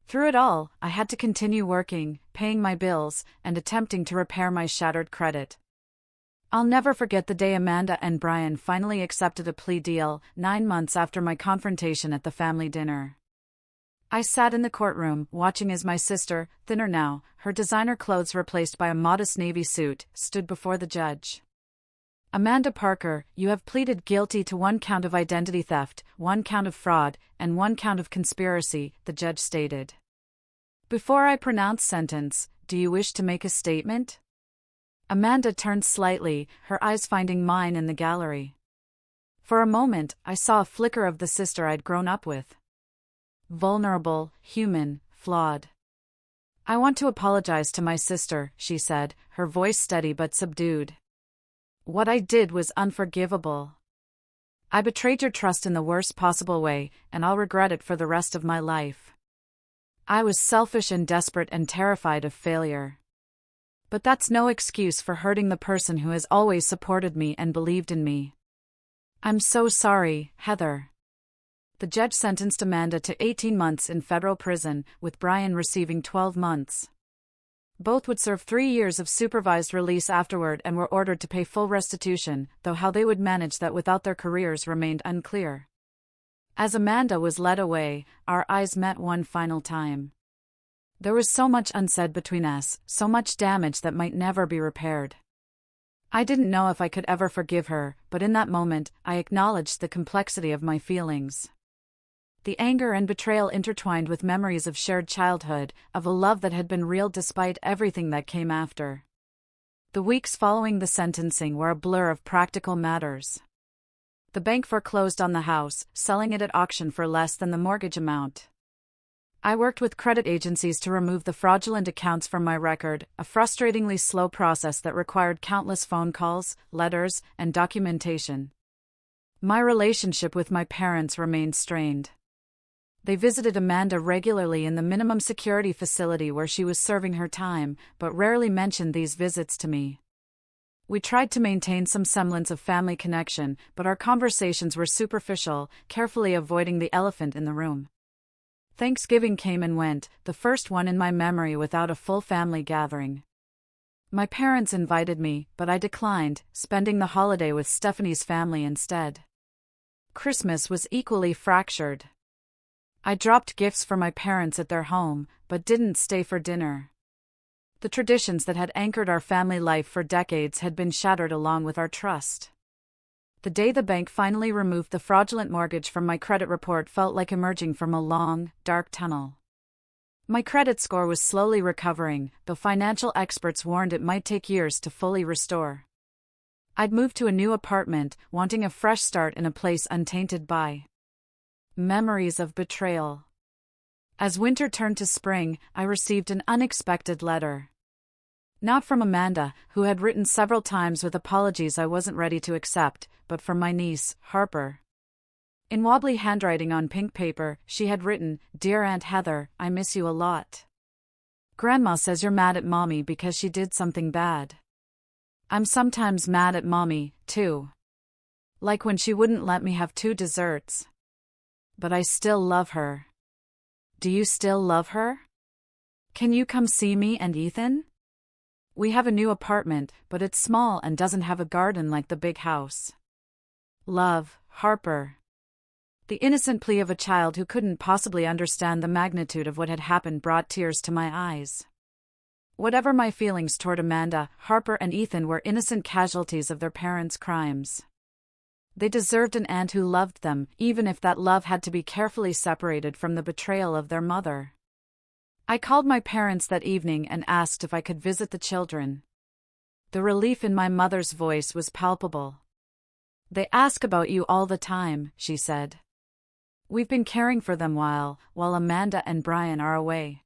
Through it all, I had to continue working, paying my bills, and attempting to repair my shattered credit. I'll never forget the day Amanda and Brian finally accepted a plea deal, 9 months after my confrontation at the family dinner. I sat in the courtroom, watching as my sister, thinner now, her designer clothes replaced by a modest navy suit, stood before the judge. Amanda Parker, you have pleaded guilty to 1 count of identity theft, 1 count of fraud, and 1 count of conspiracy, the judge stated. Before I pronounce sentence, do you wish to make a statement? Amanda turned slightly, her eyes finding mine in the gallery. For a moment, I saw a flicker of the sister I'd grown up with. Vulnerable, human, flawed. I want to apologize to my sister, she said, her voice steady but subdued. What I did was unforgivable. I betrayed your trust in the worst possible way, and I'll regret it for the rest of my life. I was selfish and desperate and terrified of failure. But that's no excuse for hurting the person who has always supported me and believed in me. I'm so sorry, Heather. The judge sentenced Amanda to 18 months in federal prison, with Brian receiving 12 months. Both would serve 3 years of supervised release afterward and were ordered to pay full restitution, though how they would manage that without their careers remained unclear. As Amanda was led away, our eyes met one final time. There was so much unsaid between us, so much damage that might never be repaired. I didn't know if I could ever forgive her, but in that moment, I acknowledged the complexity of my feelings. The anger and betrayal intertwined with memories of shared childhood, of a love that had been real despite everything that came after. The weeks following the sentencing were a blur of practical matters. The bank foreclosed on the house, selling it at auction for less than the mortgage amount. I worked with credit agencies to remove the fraudulent accounts from my record, a frustratingly slow process that required countless phone calls, letters, and documentation. My relationship with my parents remained strained. They visited Amanda regularly in the minimum security facility where she was serving her time, but rarely mentioned these visits to me. We tried to maintain some semblance of family connection, but our conversations were superficial, carefully avoiding the elephant in the room. Thanksgiving came and went, the first one in my memory without a full family gathering. My parents invited me, but I declined, spending the holiday with Stephanie's family instead. Christmas was equally fractured. I dropped gifts for my parents at their home, but didn't stay for dinner. The traditions that had anchored our family life for decades had been shattered along with our trust. The day the bank finally removed the fraudulent mortgage from my credit report felt like emerging from a long, dark tunnel. My credit score was slowly recovering, though financial experts warned it might take years to fully restore. I'd moved to a new apartment, wanting a fresh start in a place untainted by memories of betrayal. As winter turned to spring, I received an unexpected letter. Not from Amanda, who had written several times with apologies I wasn't ready to accept, but from my niece, Harper. In wobbly handwriting on pink paper, she had written, "Dear Aunt Heather, I miss you a lot. Grandma says you're mad at Mommy because she did something bad. I'm sometimes mad at Mommy, too. Like when she wouldn't let me have 2 desserts. But I still love her. Do you still love her? Can you come see me and Ethan? We have a new apartment, but it's small and doesn't have a garden like the big house. Love, Harper." The innocent plea of a child who couldn't possibly understand the magnitude of what had happened brought tears to my eyes. Whatever my feelings toward Amanda, Harper and Ethan were innocent casualties of their parents' crimes. They deserved an aunt who loved them, even if that love had to be carefully separated from the betrayal of their mother. I called my parents that evening and asked if I could visit the children. The relief in my mother's voice was palpable. "They ask about you all the time," she said. "We've been caring for them while Amanda and Brian are away.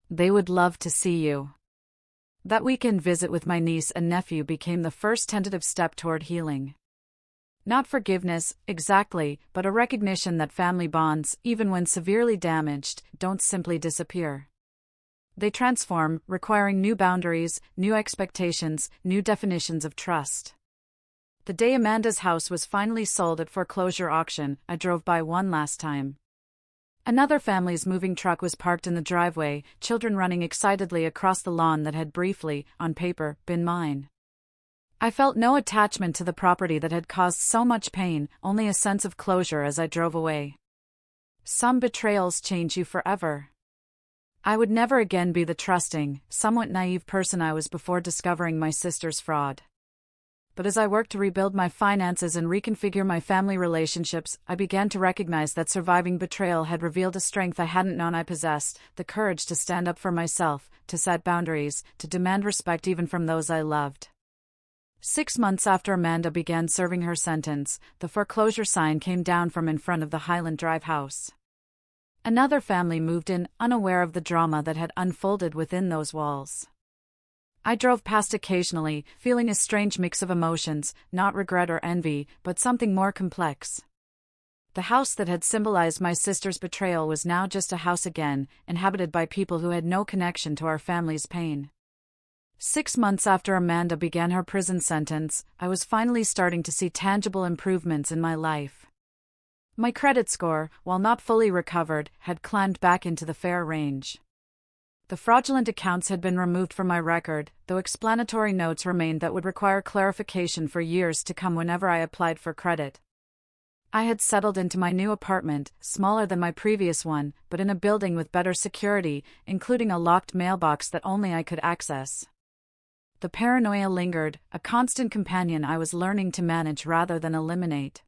They would love to see you." That weekend visit with my niece and nephew became the first tentative step toward healing. Not forgiveness, exactly, but a recognition that family bonds, even when severely damaged, don't simply disappear. They transform, requiring new boundaries, new expectations, new definitions of trust. The day Amanda's house was finally sold at foreclosure auction, I drove by one last time. Another family's moving truck was parked in the driveway, children running excitedly across the lawn that had briefly, on paper, been mine. I felt no attachment to the property that had caused so much pain, only a sense of closure as I drove away. Some betrayals change you forever. I would never again be the trusting, somewhat naive person I was before discovering my sister's fraud. But as I worked to rebuild my finances and reconfigure my family relationships, I began to recognize that surviving betrayal had revealed a strength I hadn't known I possessed, the courage to stand up for myself, to set boundaries, to demand respect even from those I loved. 6 months after Amanda began serving her sentence, the foreclosure sign came down from in front of the Highland Drive house. Another family moved in, unaware of the drama that had unfolded within those walls. I drove past occasionally, feeling a strange mix of emotions, not regret or envy, but something more complex. The house that had symbolized my sister's betrayal was now just a house again, inhabited by people who had no connection to our family's pain. 6 months after Amanda began her prison sentence, I was finally starting to see tangible improvements in my life. My credit score, while not fully recovered, had climbed back into the fair range. The fraudulent accounts had been removed from my record, though explanatory notes remained that would require clarification for years to come whenever I applied for credit. I had settled into my new apartment, smaller than my previous one, but in a building with better security, including a locked mailbox that only I could access. The paranoia lingered, a constant companion I was learning to manage rather than eliminate.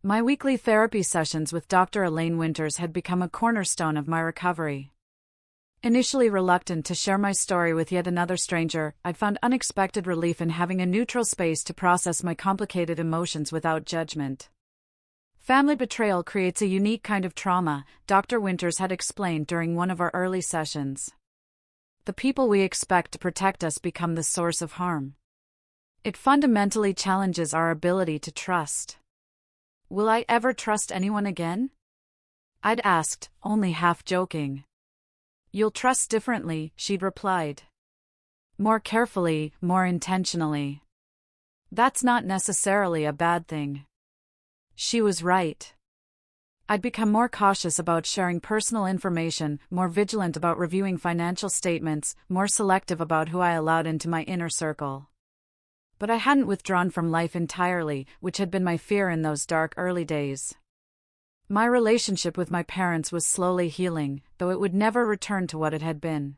My weekly therapy sessions with Dr. Elaine Winters had become a cornerstone of my recovery. Initially reluctant to share my story with yet another stranger, I'd found unexpected relief in having a neutral space to process my complicated emotions without judgment. Family betrayal creates a unique kind of trauma, Dr. Winters had explained during one of our early sessions. The people we expect to protect us become the source of harm. It fundamentally challenges our ability to trust. Will I ever trust anyone again? I'd asked, only half joking. You'll trust differently, she'd replied. More carefully, more intentionally. That's not necessarily a bad thing. She was right. I'd become more cautious about sharing personal information, more vigilant about reviewing financial statements, more selective about who I allowed into my inner circle. But I hadn't withdrawn from life entirely, which had been my fear in those dark early days. My relationship with my parents was slowly healing, though it would never return to what it had been.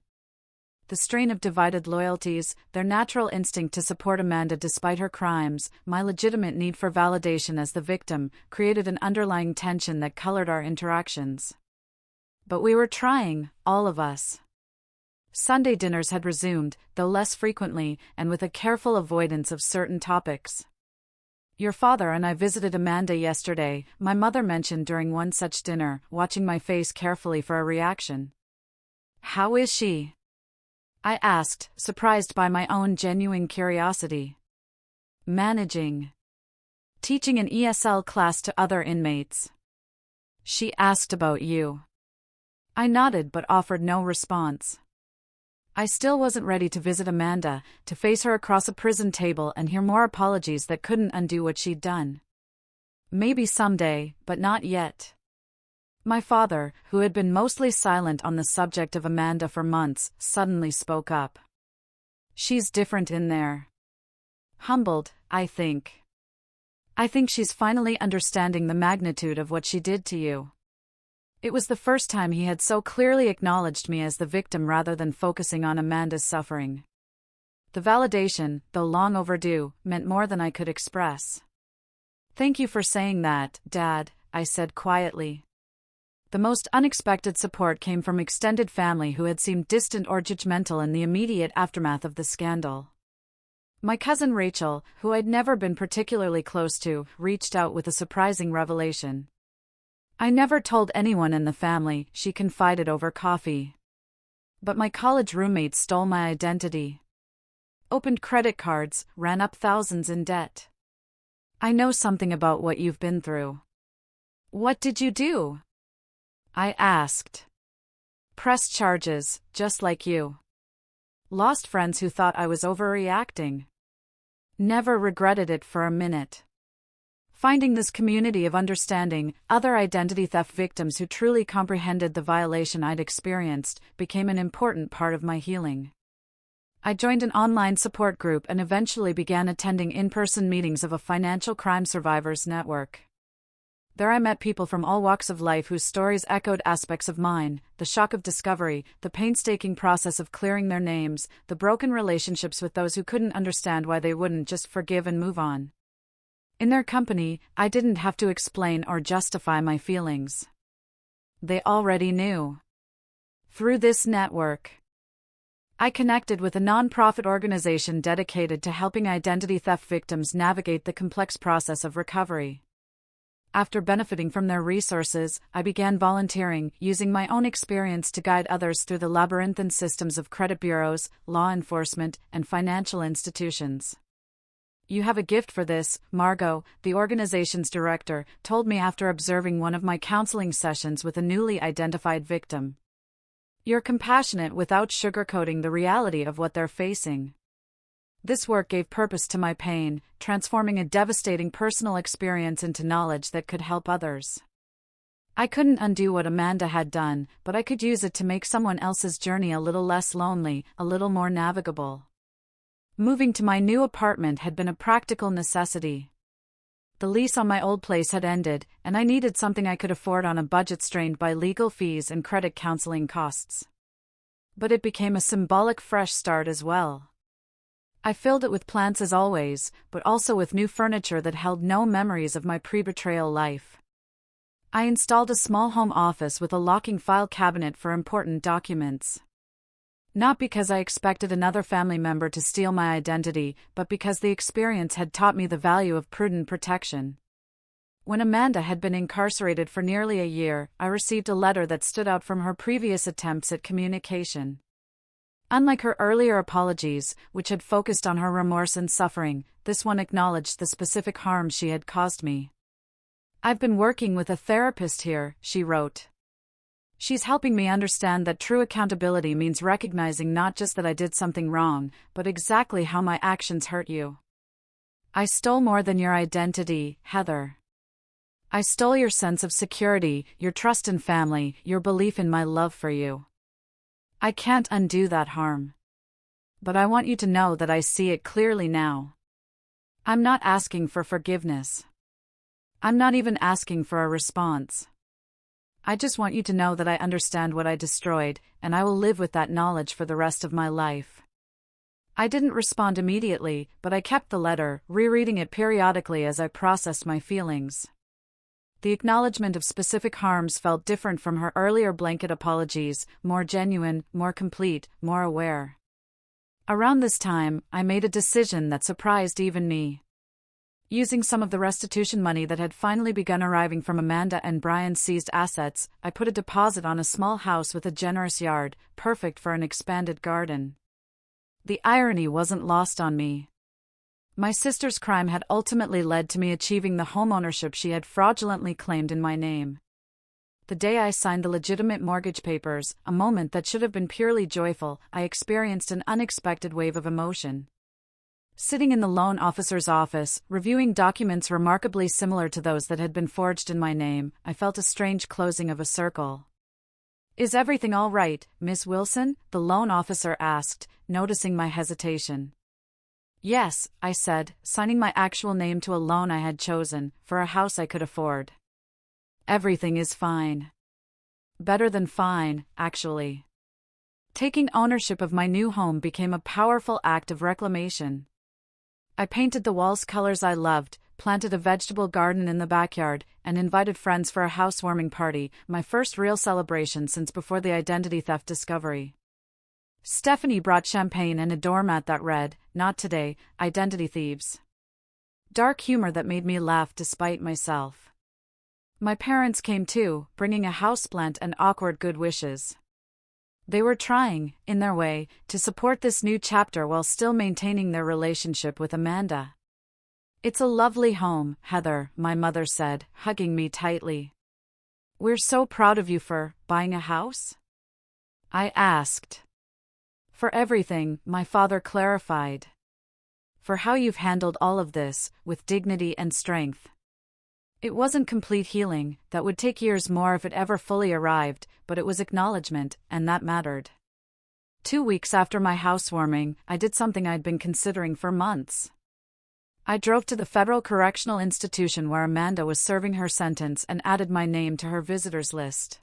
The strain of divided loyalties, their natural instinct to support Amanda despite her crimes, my legitimate need for validation as the victim, created an underlying tension that colored our interactions. But we were trying, all of us. Sunday dinners had resumed, though less frequently, and with a careful avoidance of certain topics. Your father and I visited Amanda yesterday, my mother mentioned during one such dinner, watching my face carefully for a reaction. How is she? I asked, surprised by my own genuine curiosity. Managing. Teaching an ESL class to other inmates. She asked about you. I nodded but offered no response. I still wasn't ready to visit Amanda, to face her across a prison table and hear more apologies that couldn't undo what she'd done. Maybe someday, but not yet. My father, who had been mostly silent on the subject of Amanda for months, suddenly spoke up. She's different in there. Humbled, I think. I think she's finally understanding the magnitude of what she did to you. It was the first time he had so clearly acknowledged me as the victim rather than focusing on Amanda's suffering. The validation, though long overdue, meant more than I could express. Thank you for saying that, Dad, I said quietly. The most unexpected support came from extended family who had seemed distant or judgmental in the immediate aftermath of the scandal. My cousin Rachel, who I'd never been particularly close to, reached out with a surprising revelation. I never told anyone in the family, she confided over coffee. But my college roommates stole my identity. Opened credit cards, ran up thousands in debt. I know something about what you've been through. What did you do? I asked. Pressed charges, just like you. Lost friends who thought I was overreacting. Never regretted it for a minute. Finding this community of understanding, other identity theft victims who truly comprehended the violation I'd experienced, became an important part of my healing. I joined an online support group and eventually began attending in-person meetings of a financial crime survivors network. There I met people from all walks of life whose stories echoed aspects of mine: the shock of discovery, the painstaking process of clearing their names, the broken relationships with those who couldn't understand why they wouldn't just forgive and move on. In their company, I didn't have to explain or justify my feelings. They already knew. Through this network, I connected with a nonprofit organization dedicated to helping identity theft victims navigate the complex process of recovery. After benefiting from their resources, I began volunteering, using my own experience to guide others through the labyrinthine systems of credit bureaus, law enforcement, and financial institutions. "You have a gift for this," Margot, the organization's director, told me after observing one of my counseling sessions with a newly identified victim. "You're compassionate without sugarcoating the reality of what they're facing." This work gave purpose to my pain, transforming a devastating personal experience into knowledge that could help others. I couldn't undo what Amanda had done, but I could use it to make someone else's journey a little less lonely, a little more navigable. Moving to my new apartment had been a practical necessity. The lease on my old place had ended, and I needed something I could afford on a budget strained by legal fees and credit counseling costs. But it became a symbolic fresh start as well. I filled it with plants as always, but also with new furniture that held no memories of my pre-betrayal life. I installed a small home office with a locking file cabinet for important documents. Not because I expected another family member to steal my identity, but because the experience had taught me the value of prudent protection. When Amanda had been incarcerated for nearly a year, I received a letter that stood out from her previous attempts at communication. Unlike her earlier apologies, which had focused on her remorse and suffering, this one acknowledged the specific harm she had caused me. "I've been working with a therapist here," she wrote. "She's helping me understand that true accountability means recognizing not just that I did something wrong, but exactly how my actions hurt you. I stole more than your identity, Heather. I stole your sense of security, your trust in family, your belief in my love for you. I can't undo that harm. But I want you to know that I see it clearly now. I'm not asking for forgiveness. I'm not even asking for a response. I just want you to know that I understand what I destroyed, and I will live with that knowledge for the rest of my life." I didn't respond immediately, but I kept the letter, rereading it periodically as I processed my feelings. The acknowledgement of specific harms felt different from her earlier blanket apologies, more genuine, more complete, more aware. Around this time, I made a decision that surprised even me. Using some of the restitution money that had finally begun arriving from Amanda and Brian's seized assets, I put a deposit on a small house with a generous yard, perfect for an expanded garden. The irony wasn't lost on me. My sister's crime had ultimately led to me achieving the homeownership she had fraudulently claimed in my name. The day I signed the legitimate mortgage papers, a moment that should have been purely joyful, I experienced an unexpected wave of emotion. Sitting in the loan officer's office, reviewing documents remarkably similar to those that had been forged in my name, I felt a strange closing of a circle. "Is everything all right, Miss Wilson?" the loan officer asked, noticing my hesitation. "Yes," I said, signing my actual name to a loan I had chosen, for a house I could afford. "Everything is fine. Better than fine, actually." Taking ownership of my new home became a powerful act of reclamation. I painted the walls colors I loved, planted a vegetable garden in the backyard, and invited friends for a housewarming party, my first real celebration since before the identity theft discovery. Stephanie brought champagne and a doormat that read, "Not today, identity thieves." Dark humor that made me laugh despite myself. My parents came too, bringing a houseplant and awkward good wishes. They were trying, in their way, to support this new chapter while still maintaining their relationship with Amanda. "It's a lovely home, Heather," my mother said, hugging me tightly. "We're so proud of you for buying a house." I asked. For everything, my father clarified. For how you've handled all of this, with dignity and strength. It wasn't complete healing, that would take years more if it ever fully arrived, but it was acknowledgement, and that mattered. 2 weeks after my housewarming, I did something I'd been considering for months. I drove to the Federal Correctional Institution where Amanda was serving her sentence and added my name to her visitors list.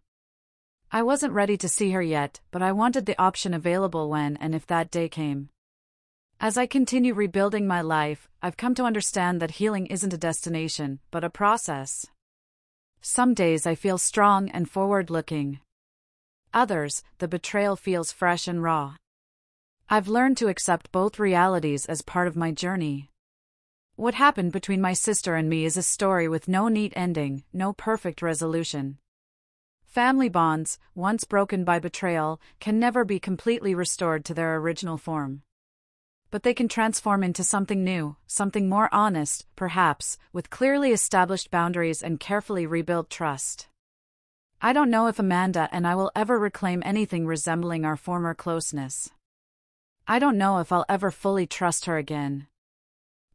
I wasn't ready to see her yet, but I wanted the option available when and if that day came. As I continue rebuilding my life, I've come to understand that healing isn't a destination, but a process. Some days I feel strong and forward-looking. Others, the betrayal feels fresh and raw. I've learned to accept both realities as part of my journey. What happened between my sister and me is a story with no neat ending, no perfect resolution. Family bonds, once broken by betrayal, can never be completely restored to their original form. But they can transform into something new, something more honest, perhaps, with clearly established boundaries and carefully rebuilt trust. I don't know if Amanda and I will ever reclaim anything resembling our former closeness. I don't know if I'll ever fully trust her again.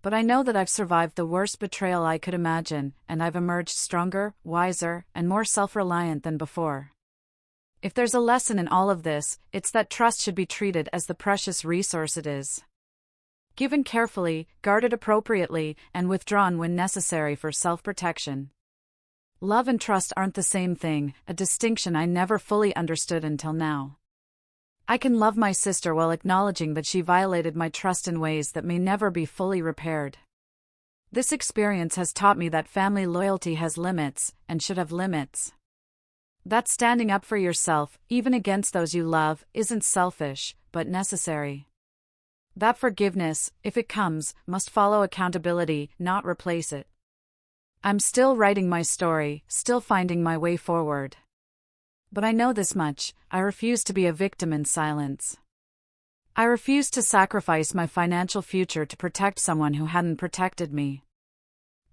But I know that I've survived the worst betrayal I could imagine, and I've emerged stronger, wiser, and more self-reliant than before. If there's a lesson in all of this, it's that trust should be treated as the precious resource it is. Given carefully, guarded appropriately, and withdrawn when necessary for self-protection. Love and trust aren't the same thing, a distinction I never fully understood until now. I can love my sister while acknowledging that she violated my trust in ways that may never be fully repaired. This experience has taught me that family loyalty has limits, and should have limits. That standing up for yourself, even against those you love, isn't selfish, but necessary. That forgiveness, if it comes, must follow accountability, not replace it. I'm still writing my story, still finding my way forward. But I know this much: I refuse to be a victim in silence. I refuse to sacrifice my financial future to protect someone who hadn't protected me.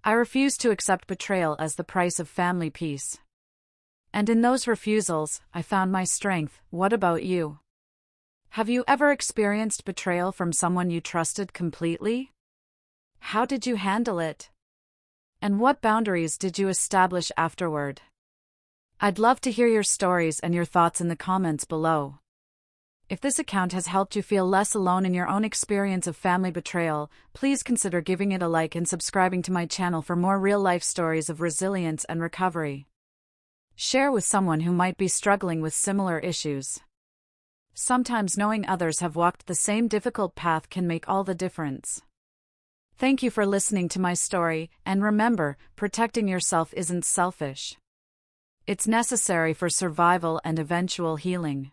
I refuse to accept betrayal as the price of family peace. And in those refusals, I found my strength. What about you? Have you ever experienced betrayal from someone you trusted completely? How did you handle it? And what boundaries did you establish afterward? I'd love to hear your stories and your thoughts in the comments below. If this account has helped you feel less alone in your own experience of family betrayal, please consider giving it a like and subscribing to my channel for more real-life stories of resilience and recovery. Share with someone who might be struggling with similar issues. Sometimes knowing others have walked the same difficult path can make all the difference. Thank you for listening to my story, and remember, protecting yourself isn't selfish. It's necessary for survival and eventual healing.